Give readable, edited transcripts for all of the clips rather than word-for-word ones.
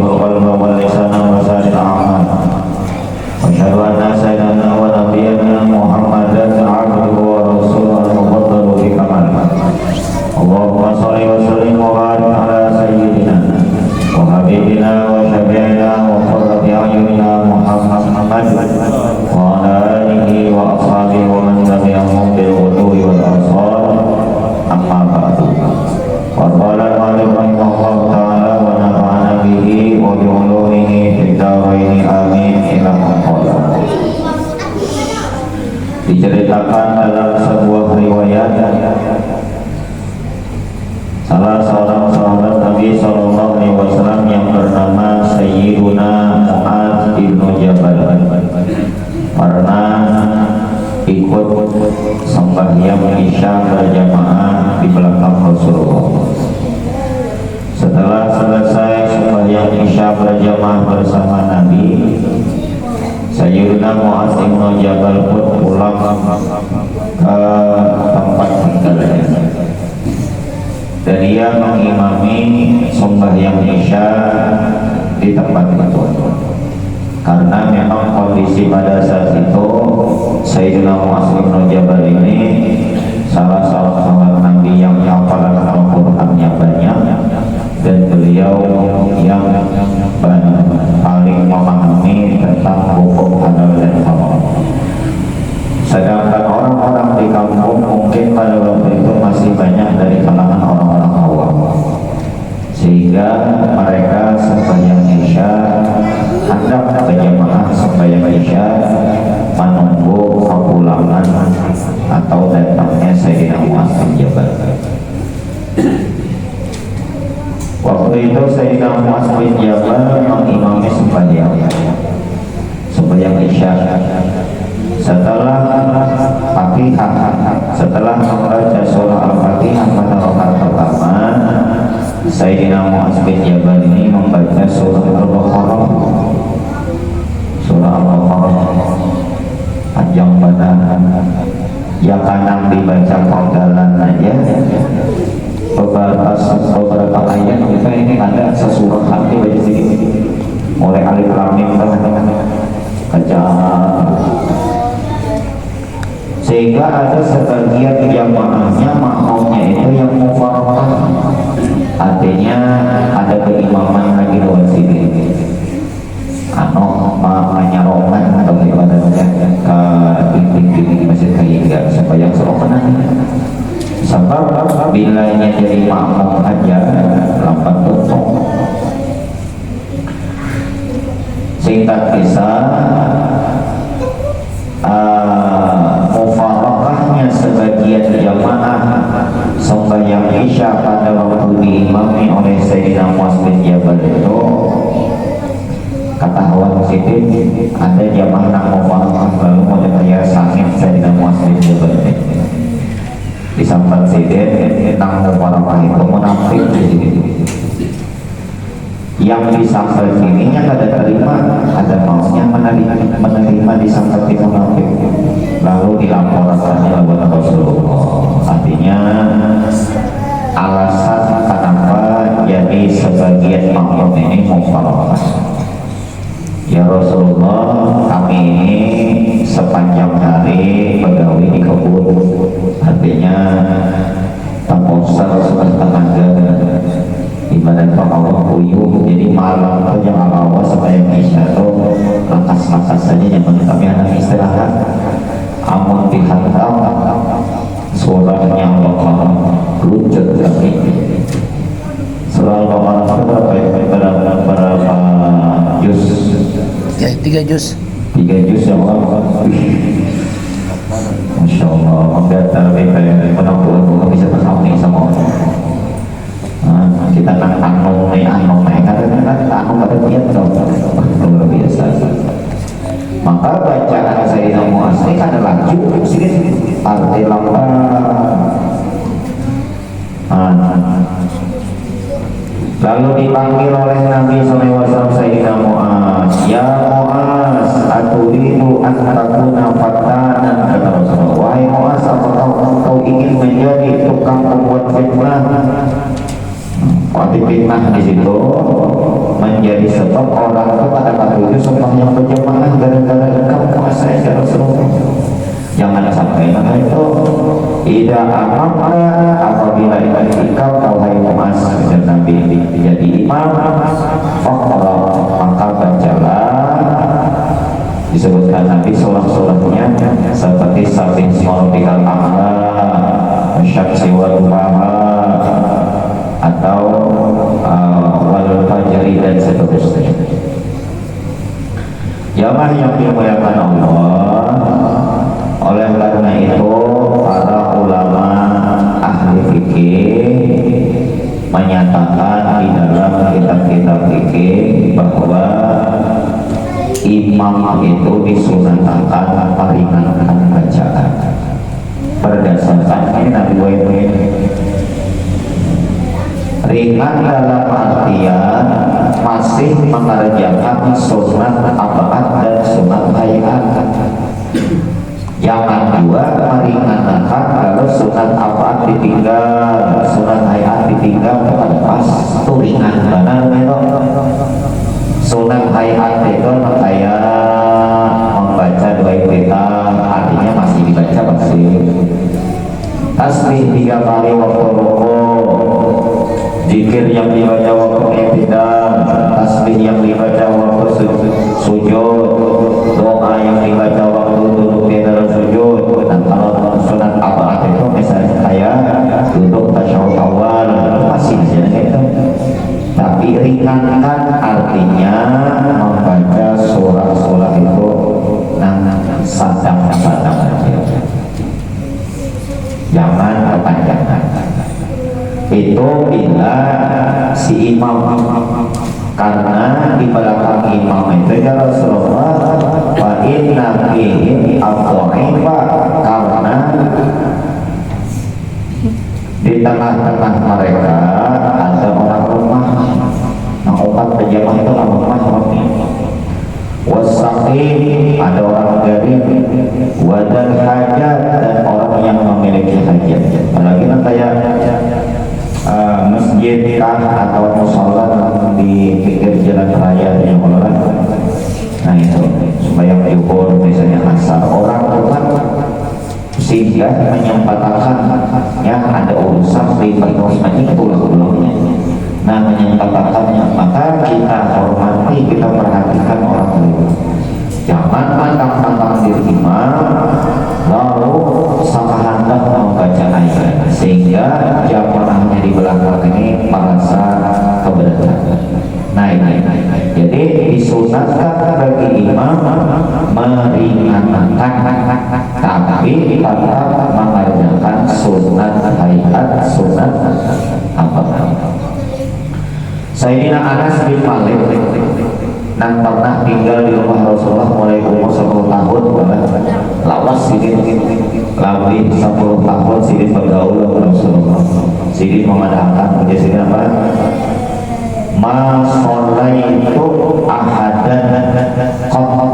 القلب واللسان وسائر الأعمال وأشهد أن سيدنا ونبينا محمدا عبده ورسوله المفضل بكمال اللهم صل وسلم وبارك على سيدنا وحبيبنا وشفيعنا وقرة أعيننا محمد وعلى آله وأصحابه ومن تبعهم بالغدو والآصال أما بعد وقال المؤلف رحمه الله تعالى ونفعنا به وبعلومه في الدارين آمين إلى مقالة. Diceritakan dalam sebuah riwayat salah seorang sahabat Nabi Sallallahu Alaihi Wasallam yang bernama Sayyiduna Mu'adz bin Jabal pernah ikut sembahyang Isya berjamaah di belakang Rasulullah. Setelah selesai sembahyang Isya berjamaah bersama Nabi, Sayyiduna Mu'adz bin Jabal pun pulang ke tempat tinggalnya dan ia mengimami sembahyang Isya di tempat itu. Karena memang kondisi pada saat itu Sayyidina Mu'adz bin Jabal ini salah seorang sahabat Nabi yang hafalan Al-Qur'annya banyak dan beliau yang paling memahami tentang hukum halal dan haram. Sedangkan orang-orang di kampung mungkin pada waktu itu masih banyak dari kalangan orang-orang awam, sehingga mereka sembahyang Isya hendak berjamaah sembahyang Isya menunggu kepulangan atau datangnya Sayyidina Mu'adz bin Jabal. Waktu itu Sayyidina Mu'adz bin Jabal mengimami sembahyang Isya. Setelah Fatihah, setelah membaca surah Al-Fatihah pada rakaat pertama, Sayyidina Mu'adz bin Jabal ini membaca surah Al-Baqarah. Surah Al-Baqarah panjang banget, ya kanan dibaca penggalan aja beberapa ayat kita ini ada sesurah hati baca sedikit, mulai alif lam mim baca, sehingga ada sebagian jamaahnya makmumnya itu yang mufaraqah, artinya ada keimaman lagi luar sini menyarongan atau gimana ke dinding masjid kayak supaya serokan sebab bila jadi makmum aja lambat tutup. Singkat kisah, mufaraqahnya sebagian jamaah sembahyang Isya pada waktu diimami oleh Sayyidina Mu'adz bin Jabal itu, kata hawa positif, ada jamaah yang mufaraqah lalu mulai kaya sangit Sayyidina Mu'adz bin Jabal di sampan sidin nang mufaraqah itu munafik di sini. Yang disampai sininya kada terima, ada maunya menerima disampai di munafik, lalu dilaporkannya kepada Rasulullah. Artinya alasan kenapa jadi sebagian makmum ini mufaraqah. Ya Rasulullah, kami ini sepanjang hari pegawai di kebun, artinya temposer sepertenaga ibadah Allah puyuh, jadi malam itu jangan bawa supaya Isya itu lakas-lakas saja, yang penting kami anak istirahat. Amun dihantam suaranya bakal lucut lagi. Surah Al-Baqarah berapa juz? Ya, 3 juz. 3 juz ya Allah. Masya Allah, membiarkan kayak penampuan bisa terkawin sama Allah. Kita kan anu kadang-kadang anu pada tiap luar biasa. Maka bacaan Sayyidina Mu'adz ini kada laju sedikit arti lambat. Lalu dipanggil oleh Nabi SAW Sayyidina Mu'adz, ya Mu'adz, aturidu an takuna fatanan, kata Rasulullah. Wahai Mu'adz, apakah engkau ingin menjadi tukang pembuat fitnah? Waktu fitnah di situ menjadi sebab orang itu pada waktu itu sembahyang berjamaah gara-gara engkau puasa ya Rasulullah. Jangan sampai itu tidak apa-apa apabila engkau wahai Muaz dan Nabi jadi imam faqra maka bacalah disebutkan Nabi surah-surahnya seperti sabih ismaul a'la syamsi wal duhaha atau wal fajri dan seterusnya. Jamaah yang dimuliakan Allah, oleh karena itu para ulama ahli fikih menyatakan di dalam kitab-kitab fikih bahwa imam itu disunahkan meringankan bacaan berdasarkan ini Nabi Muhammad. Ringan dalam artian masih mengerjakan sunat abad dan sunat hayat. Jangan juga meringankan kalau sunat abad ditinggal, sunat hayat ditinggal pas itu ringan benar sunat hayat itu kayak membaca doa kita artinya masih dibaca masih tasbih 3 kali waktu rukuk, zikir yang dibaca waktu i'tidal, tasbih yang dibaca waktu sujud, doa yang dibaca waktu duduk di dalam sujud. Dan kalau sunat abad itu misalnya kayak duduk tasyahud awal masih itu. Tapi ringankan artinya membaca surah-surah itu sadang-sadang aja. Jangan kepanjangan. Itu bila si imam, karena di belakang imam itu ya Rasulullah wa inna fihi ad-dha'ifa, karena di tengah-tengah mereka ada orang lemah. Nah, obat penjamah itu orang lemah orangnya. Wasaqim, ada orang garing, wadal hajat, dan orang yang memiliki hajat. Apalagi kayak masjid atau musola di pinggir jalan raya yang orang. Nah itu supaya diukur misalnya asar orang tempat sehingga menyempatkan yang ada urusan di perkosmetik pulau-pulaunya. Nah menyempatkannya maka kita hormati, kita perhatikan orang lain. Jangan pantang-pantang diri imam lalu sakahandak membaca ayat sehingga jamaahnya di belakang ini merasa keberatan. Nah ini jadi disunatkan bagi imam meringankan tapi tetap mengerjakan sunat hayat, sunat apa? Sayyidina Anas bin Malik yang pernah tinggal di rumah Rasulullah mulai umur 10 tahun, lawas sidin lebih 10 tahun sidin bergaul dengan Rasulullah. Sidin memadamkan sidin apa? Ma sholaitu ahadan qat,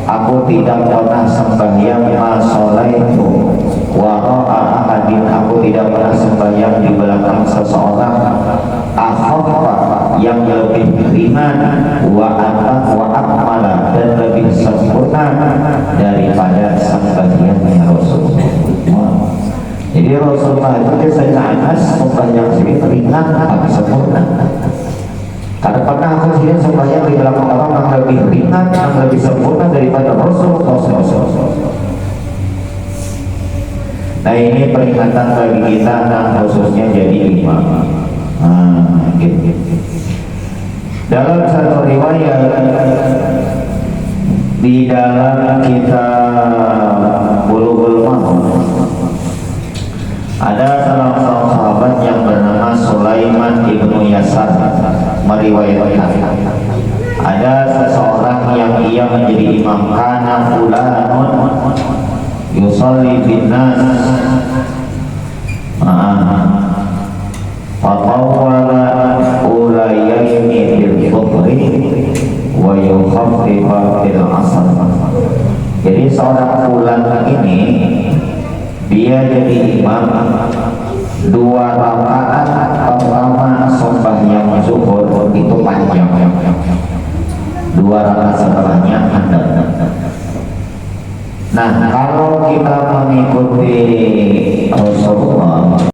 aku tidak pernah sembahyang ma sholaitu wara'a ahadin, aku tidak pernah sembahyang di belakang seseorang akhaffa, yang lebih ringan, wa akmala, dan lebih sempurna daripada sembahyangnya Rasulullah. Jadi Rasulullah itu saya Anas sembahyang sedikit ringan tapi sempurna. Karena pernah aku sendiri sembahyang di belakang orang yang lebih ringan, yang lebih sempurna daripada Rasulullah SAW. Nah ini peringatan bagi kita dan khususnya jadi imam. Gitu. Dalam satu riwayat di dalam kitab Bulughul Maram ada salah seorang sahabat yang bernama Sulaiman ibnu Yasar meriwayatkan ada seseorang yang ia menjadi imam, kana fulanun yusalli bin nas fatawala ulayaini bil dhuhri wa yukhaffifa bil asr. Jadi seorang fulan ini dia jadi imam 2 rakaat pertama panjang, 2 rakaat setelahnya handal. Nah, kalau kita mengikuti Rasulullah